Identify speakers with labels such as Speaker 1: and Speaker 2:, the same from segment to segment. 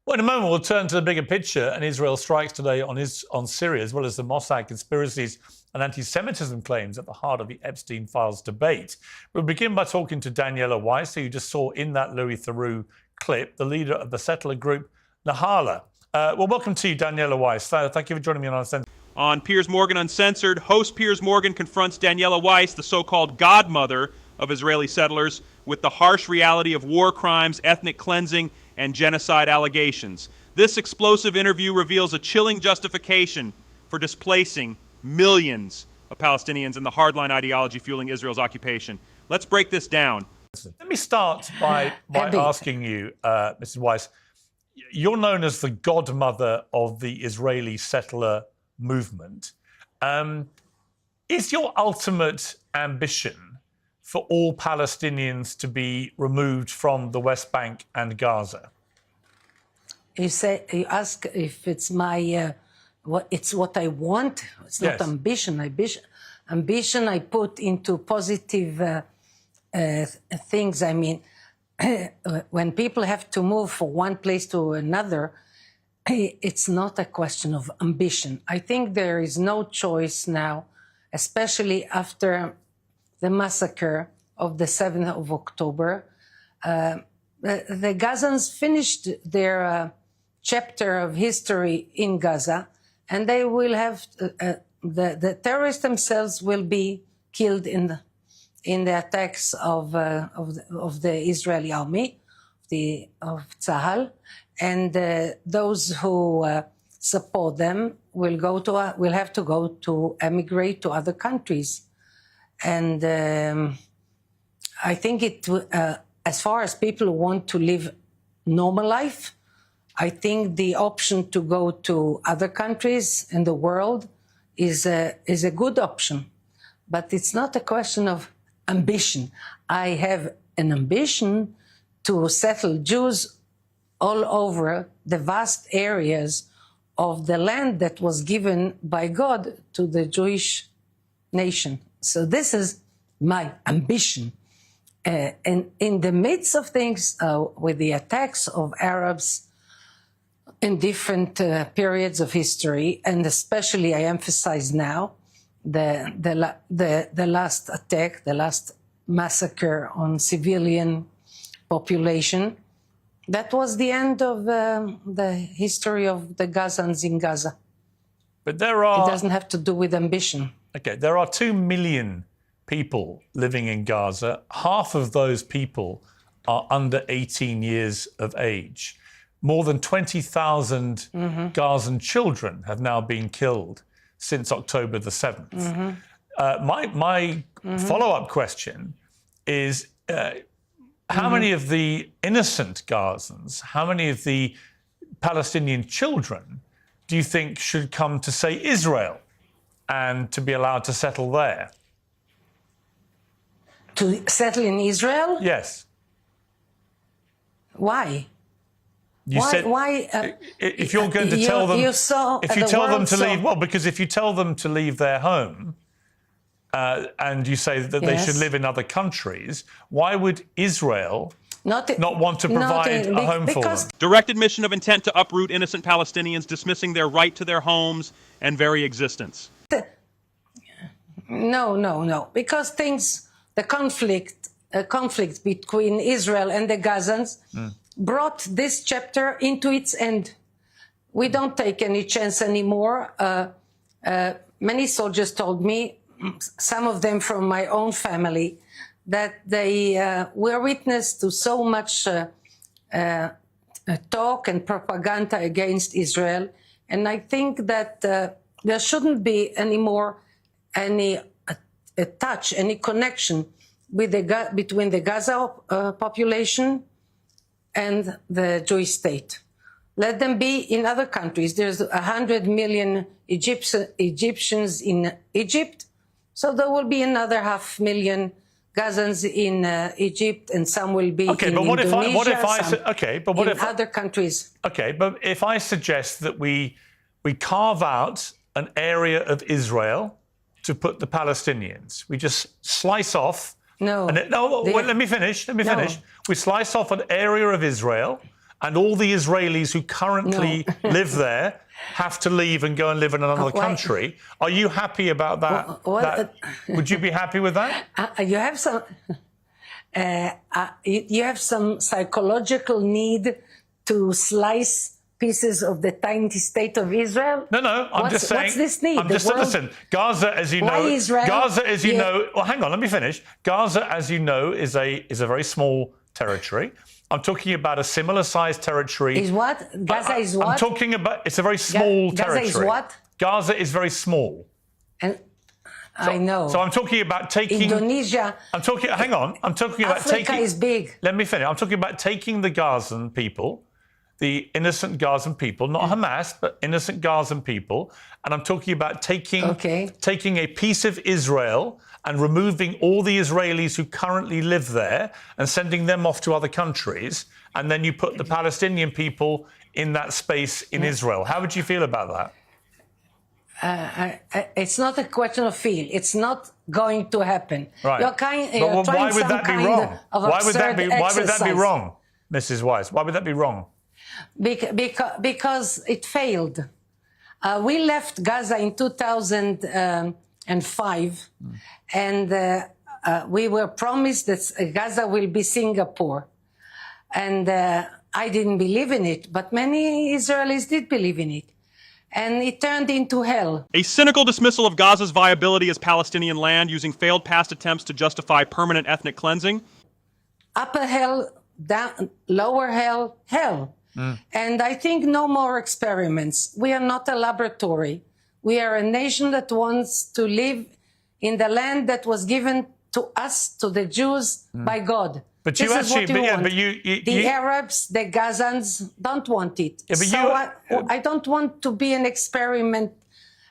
Speaker 1: Well, in a moment, we'll turn to the bigger picture and Israel's strikes today on Syria, as well as the Mossad conspiracies and anti-Semitism claims at the heart of the Epstein files debate. We'll begin by talking to Daniela Weiss, who you just saw in that Louis Theroux clip, the leader of the settler group Nahala. Well, welcome to you, Daniela Weiss. Thank you for joining me on Uncensored.
Speaker 2: On Piers Morgan Uncensored, host Piers Morgan confronts Daniela Weiss, the so-called godmother of Israeli settlers, with the harsh reality of war crimes, ethnic cleansing, and genocide allegations. This explosive interview reveals a chilling justification for displacing millions of Palestinians and the hardline ideology fueling Israel's occupation. Let's break this down.
Speaker 1: Let me start by asking you, Mrs. Weiss, you're known as the godmother of the Israeli settler movement. Is your ultimate ambition for all Palestinians to be removed from the West Bank and Gaza?
Speaker 3: You ask if it's my, it's what I want. It's not ambition. Ambition I put into positive things. I mean, when people have to move from one place to another, it's not a question of ambition. I think there is no choice now, especially after the massacre of the 7th of October. The Gazans finished their chapter of history in Gaza, and they will have, the terrorists themselves will be killed in the attacks of the Israeli army, of Tzahal, and those who support them will have to go to emigrate to other countries. And I think as far as people want to live normal life, I think the option to go to other countries in the world is a good option. But it's not a question of ambition. I have an ambition to settle Jews all over the vast areas of the land that was given by God to the Jewish nation. So this is my ambition. And in the midst of things, with the attacks of Arabs in different periods of history, and especially I emphasize now, the last attack, the last massacre on civilian population, that was the end of the history of the Gazans in Gaza.
Speaker 1: But it
Speaker 3: doesn't have to do with ambition.
Speaker 1: Okay, there are 2 million people living in Gaza. Half of those people are under 18 years of age. More than 20,000 Gazan children have now been killed since October the 7th. My follow-up question is, how many of the innocent Gazans, how many of the Palestinian children do you think should come to, say, Israel and to be allowed to settle there?
Speaker 3: To settle in Israel?
Speaker 1: Yes.
Speaker 3: Why?
Speaker 1: You said if you're going to tell them, if you tell them to leave, well, because if you tell them to leave their home, and you say that they should live in other countries, why would Israel not want to provide a home for them?
Speaker 2: Direct admission of intent to uproot innocent Palestinians, dismissing their right to their homes and very existence.
Speaker 3: No. Because the conflict between Israel and the Gazans brought this chapter into its end. We don't take any chance anymore. Many soldiers told me, some of them from my own family, that they were witness to so much talk and propaganda against Israel. And I think that there shouldn't be anymore any any connection with between the Gaza population and the Jewish state. Let them be in other countries. There's 100 million Egyptians in Egypt, so there will be another 500,000 Gazans in Egypt, and some will be in Indonesia, other countries.
Speaker 1: Okay, but if I suggest that we carve out an area of Israel to put the Palestinians, we just slice off.
Speaker 3: No.
Speaker 1: Let me finish. We slice off an area of Israel and all the Israelis who currently live there have to leave and go and live in another country. Are you happy about that? Would you be happy with that?
Speaker 3: You have some. You have some psychological need to slice pieces of the tiny state of Israel.
Speaker 1: No. I'm just saying.
Speaker 3: What's this need?
Speaker 1: Listen. Gaza, as you know. Gaza, as you know. Well, hang on. Let me finish. Gaza, as you know, is a very small territory. I'm talking about a similar-sized territory.
Speaker 3: Is what? Gaza is what?
Speaker 1: I'm talking about. It's a very small territory.
Speaker 3: Gaza is what?
Speaker 1: Gaza is very small.
Speaker 3: And I know.
Speaker 1: So I'm talking about taking
Speaker 3: Indonesia.
Speaker 1: Hang on. I'm talking about
Speaker 3: Africa is big.
Speaker 1: Let me finish. I'm talking about taking the Gazan people, the innocent Gazan people, not Hamas, but innocent Gazan people, and I'm talking about taking a piece of Israel and removing all the Israelis who currently live there and sending them off to other countries, and then you put the Palestinian people in that space in Israel. How would you feel about that?
Speaker 3: It's not a question of feel. It's not going to happen.
Speaker 1: Right. Why would that be wrong? Why would that be wrong, Mrs. Weiss? Why would that be wrong?
Speaker 3: Because it failed. We left Gaza in 2005, and we were promised that Gaza will be Singapore. And I didn't believe in it, but many Israelis did believe in it. And it turned into hell.
Speaker 2: A cynical dismissal of Gaza's viability as Palestinian land using failed past attempts to justify permanent ethnic cleansing.
Speaker 3: Upper hell, down, lower hell, hell. And I think no more experiments. We are not a laboratory. We are a nation that wants to live in the land that was given to us, to the Jews, by God.
Speaker 1: But you actually,
Speaker 3: the Arabs, the Gazans don't want it. Yeah, I don't want to be an experiment,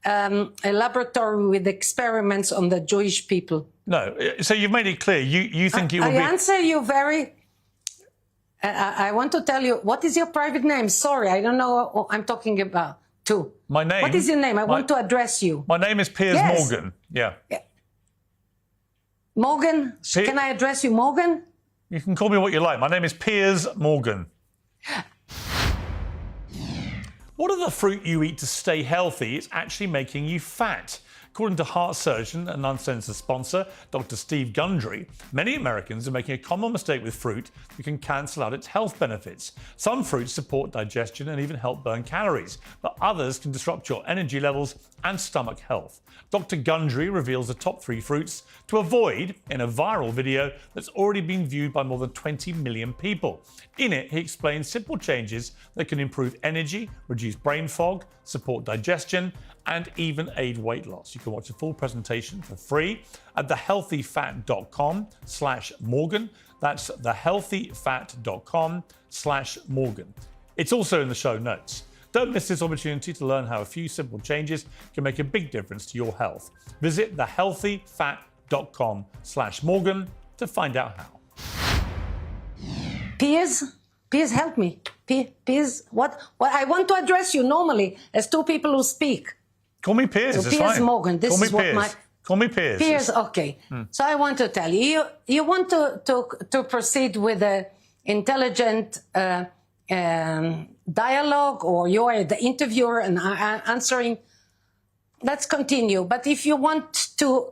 Speaker 3: a laboratory with experiments on the Jewish people.
Speaker 1: No, so you've made it clear. You think it will be...
Speaker 3: I answer you very... I want to tell you, what is your private name? Sorry, I don't know what I'm talking about, too.
Speaker 1: My name?
Speaker 3: What is your name? I want to address you.
Speaker 1: My name is Piers Morgan. Yeah.
Speaker 3: Morgan? Can I address you, Morgan?
Speaker 1: You can call me what you like. My name is Piers Morgan. What are the fruit you eat to stay healthy is actually making you fat? According to heart surgeon and Uncensored sponsor, Dr. Steve Gundry, many Americans are making a common mistake with fruit that can cancel out its health benefits. Some fruits support digestion and even help burn calories, but others can disrupt your energy levels and stomach health. Dr. Gundry reveals the top 3 fruits to avoid in a viral video that's already been viewed by more than 20 million people. In it, he explains simple changes that can improve energy, reduce brain fog, support digestion, and even aid weight loss. You can watch the full presentation for free at thehealthyfat.com/Morgan. That's thehealthyfat.com/Morgan. It's also in the show notes. Don't miss this opportunity to learn how a few simple changes can make a big difference to your health. Visit thehealthyfat.com/Morgan to find out how.
Speaker 3: Piers, help me. Piers, what? I want to address you normally as 2 people who speak.
Speaker 1: Call me Piers,
Speaker 3: so
Speaker 1: it's
Speaker 3: Piers
Speaker 1: fine.
Speaker 3: Morgan, this
Speaker 1: Call me
Speaker 3: is what
Speaker 1: Piers.
Speaker 3: my...
Speaker 1: Call me Piers.
Speaker 3: Piers, okay. So I want to tell you, you want to proceed with an intelligent dialogue, or you're the interviewer and answering, let's continue. But if you want to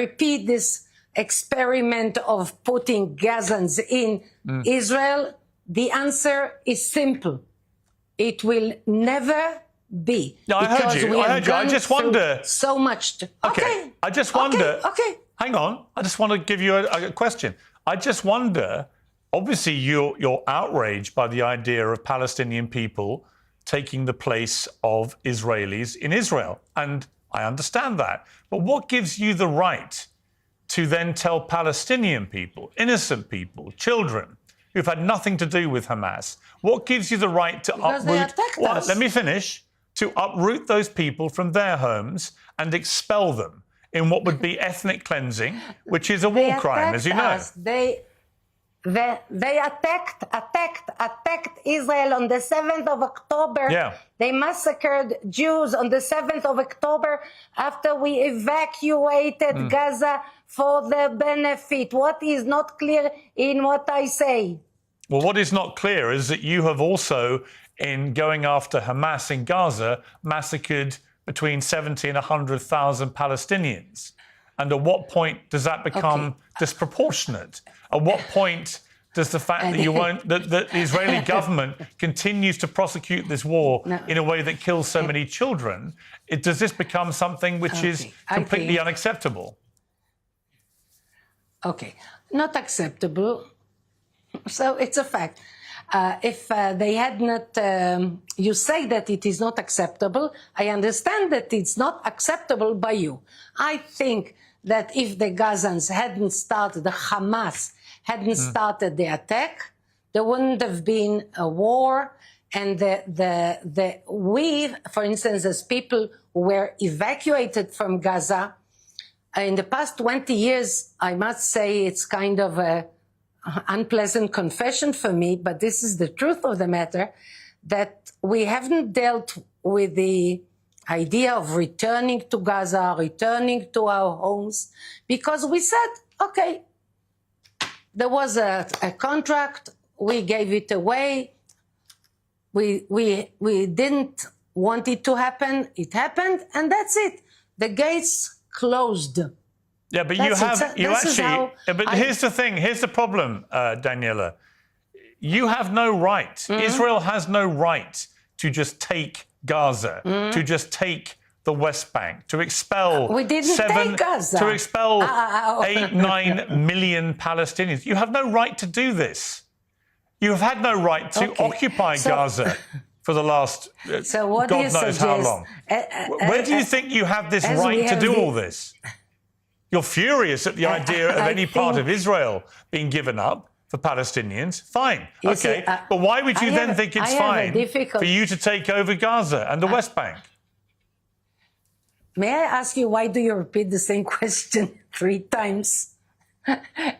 Speaker 3: repeat this experiment of putting Gazans in Israel, the answer is simple. It will never be.
Speaker 1: No, I heard you. I just wonder.
Speaker 3: So much. Okay.
Speaker 1: I just wonder.
Speaker 3: Okay.
Speaker 1: Hang on. I just want to give you a question. I just wonder. Obviously, you're outraged by the idea of Palestinian people taking the place of Israelis in Israel, and I understand that. But what gives you the right to then tell Palestinian people, innocent people, children, who've had nothing to do with Hamas, what gives you the right to uproot? Let me finish. To uproot those people from their homes and expel them in what would be ethnic cleansing, which is a war crime, as you know.
Speaker 3: They attacked Israel on the 7th of October.
Speaker 1: Yeah.
Speaker 3: They massacred Jews on the 7th of October after we evacuated Gaza for the benefit. What is not clear in what I say?
Speaker 1: Well, what is not clear is that you have also, in going after Hamas in Gaza, massacred between 70 and 100,000 Palestinians. And at what point does that become disproportionate? At what point does the fact that you won't, that the Israeli government continues to prosecute this war in a way that kills so many children, does this become something which is completely unacceptable?
Speaker 3: Okay, not acceptable. So it's a fact. If they had not, you say that it is not acceptable. I understand that it's not acceptable by you. I think that if the Gazans hadn't started, the Hamas hadn't started the attack, there wouldn't have been a war. And we, for instance, as people who were evacuated from Gaza, in the past 20 years, I must say it's kind of a unpleasant confession for me, but this is the truth of the matter, that we haven't dealt with the idea of returning to Gaza, returning to our homes, because we said, okay, there was a contract, we gave it away, we didn't want it to happen, it happened, and that's it. The gates closed.
Speaker 1: Yeah, but here's the thing, here's the problem, Daniela. You have no right, Israel has no right to just take Gaza, to just take the West Bank, to expel take Gaza. To expel 8-9 million Palestinians. You have no right to do this. You have had no right to occupy Gaza for the last God knows how long. Where do you think you have this right to do all this? You're furious at the idea of any part of Israel being given up for Palestinians. Fine. Okay. But why would you then think it's fine for you to take over Gaza and the West Bank?
Speaker 3: May I ask you, why do you repeat the same question 3 times?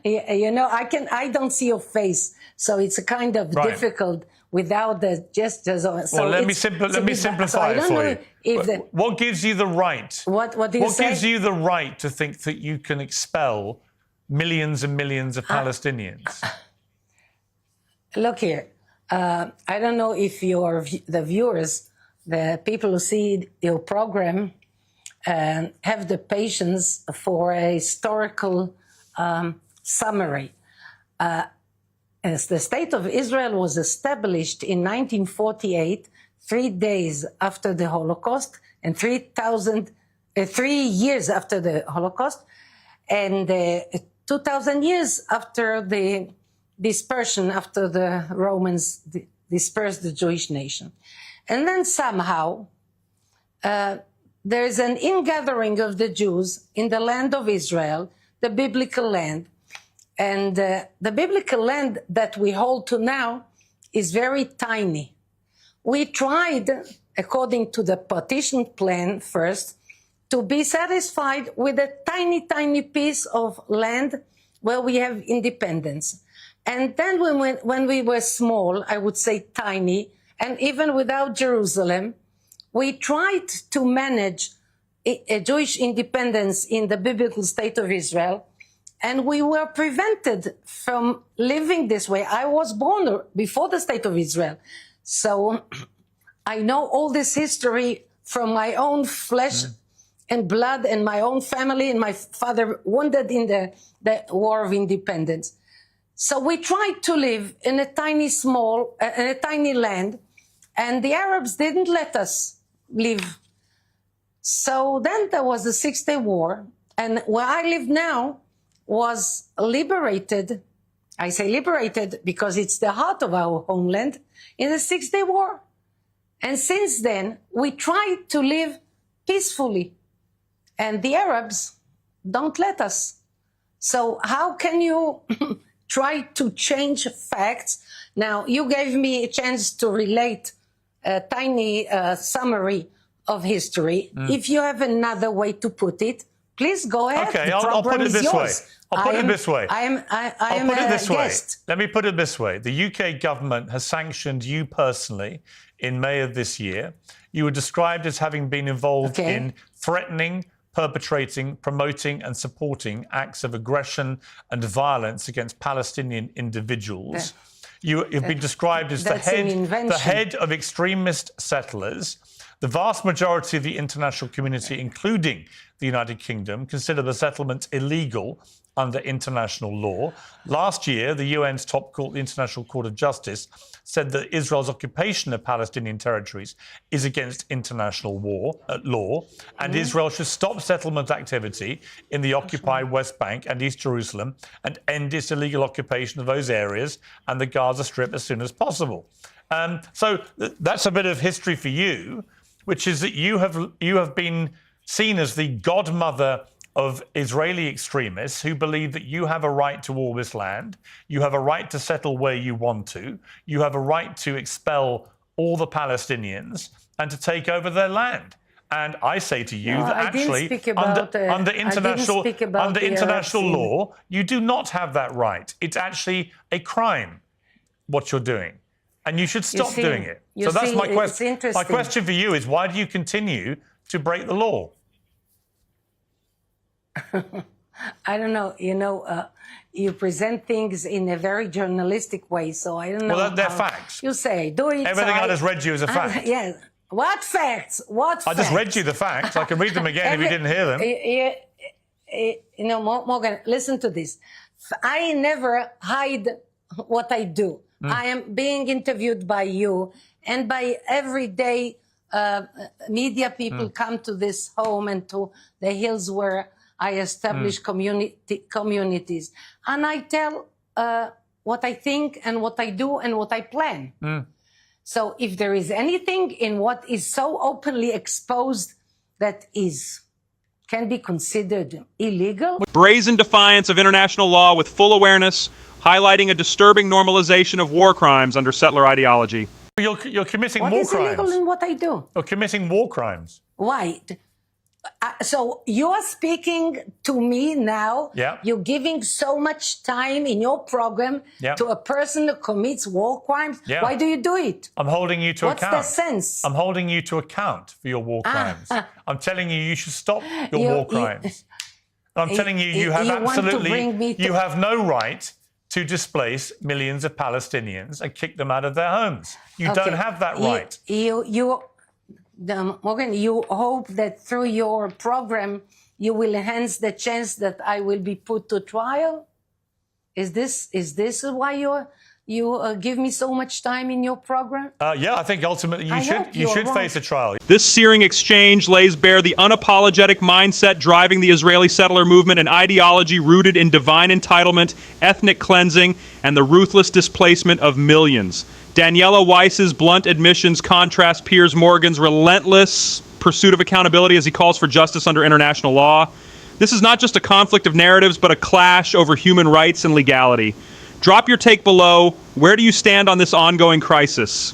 Speaker 3: You know, I don't see your face, so it's a kind of difficult without the gestures. So
Speaker 1: well, let me simplify it for you. What gives you the right? What gives you the right to think that you can expel millions and millions of Palestinians?
Speaker 3: Look here, I don't know if the viewers, the people who see your program, have the patience for a historical summary. As the State of Israel was established in 1948, 3 days after the Holocaust, and 3 years after the Holocaust, and 2,000 years after the dispersion, after the Romans dispersed the Jewish nation. And then somehow there is an ingathering of the Jews in the land of Israel, the biblical land. And the biblical land that we hold to now is very tiny. We tried, according to the partition plan first, to be satisfied with a tiny, tiny piece of land where we have independence. And then when we were small, I would say tiny, and even without Jerusalem, we tried to manage a Jewish independence in the biblical state of Israel. And we were prevented from living this way. I was born before the state of Israel. So I know all this history from my own flesh and blood and my own family and my father wounded in the War of Independence. So we tried to live in a tiny land, and the Arabs didn't let us live. So then there was the 6-Day War, and where I live now was liberated. I say liberated because it's the heart of our homeland in the 6-Day War. And since then, we tried to live peacefully. And the Arabs don't let us. So how can you try to change facts? Now, you gave me a chance to relate a tiny summary of history. If you have another way to put it, please go ahead.
Speaker 1: Okay, I'll put it this way. I'll put it this way.
Speaker 3: I am a guest.
Speaker 1: Let me put it this way. The UK government has sanctioned you personally in May of this year. You were described as having been involved in threatening, perpetrating, promoting and supporting acts of aggression and violence against Palestinian individuals. You've been described as the head of extremist settlers. The vast majority of the international community, including the United Kingdom, consider the settlements illegal under international law. Last year, the UN's top court, the International Court of Justice, said that Israel's occupation of Palestinian territories is against international law, and Israel should stop settlement activity in the occupied West Bank and East Jerusalem and end its illegal occupation of those areas and the Gaza Strip as soon as possible. So that's a bit of history for you, which is that you have been seen as the godmother of Israeli extremists who believe that you have a right to all this land, you have a right to settle where you want to, you have a right to expel all the Palestinians and to take over their land. And I say to you that actually, under international law, you do not have that right. It's actually a crime, what you're doing. And you should stop doing it. So that's my question. My question for you is, why do you continue to break the law?
Speaker 3: I don't know. You present things in a very journalistic way, so I don't know.
Speaker 1: Well, they're facts.
Speaker 3: You say, do it.
Speaker 1: Everything I just read you is a fact.
Speaker 3: Yes. What facts? What facts?
Speaker 1: I just read you the facts. I can read them again if you didn't hear them.
Speaker 3: Morgan, listen to this. I never hide what I do. I am being interviewed by you and by everyday media people come to this home and to the hills where I establish communities. And I tell what I think and what I do and what I plan. So if there is anything in what is so openly exposed that can be considered illegal.
Speaker 2: Brazen defiance of international law with full awareness, highlighting a disturbing normalization of war crimes under settler ideology.
Speaker 1: You're committing war crimes.
Speaker 3: What is illegal in what I do?
Speaker 1: You're committing war crimes.
Speaker 3: Why? So you're speaking to me now.
Speaker 1: Yeah.
Speaker 3: You're giving so much time in your program to a person who commits war crimes. Yeah. Why do you do it?
Speaker 1: I'm holding you to account.
Speaker 3: What's the sense?
Speaker 1: I'm holding you to account for your war crimes. I'm telling you should stop your war crimes. I'm telling you, you have no right to displace millions of Palestinians and kick them out of their homes. You don't have that right.
Speaker 3: Morgan, you hope that through your program you will enhance the chance that I will be put to trial? Is this why you give me so much time in your program?
Speaker 1: Yeah, I think ultimately you should face a trial.
Speaker 2: This searing exchange lays bare the unapologetic mindset driving the Israeli settler movement, an ideology rooted in divine entitlement, ethnic cleansing, and the ruthless displacement of millions. Daniela Weiss's blunt admissions contrast Piers Morgan's relentless pursuit of accountability as he calls for justice under international law. This is not just a conflict of narratives, but a clash over human rights and legality. Drop your take below. Where do you stand on this ongoing crisis?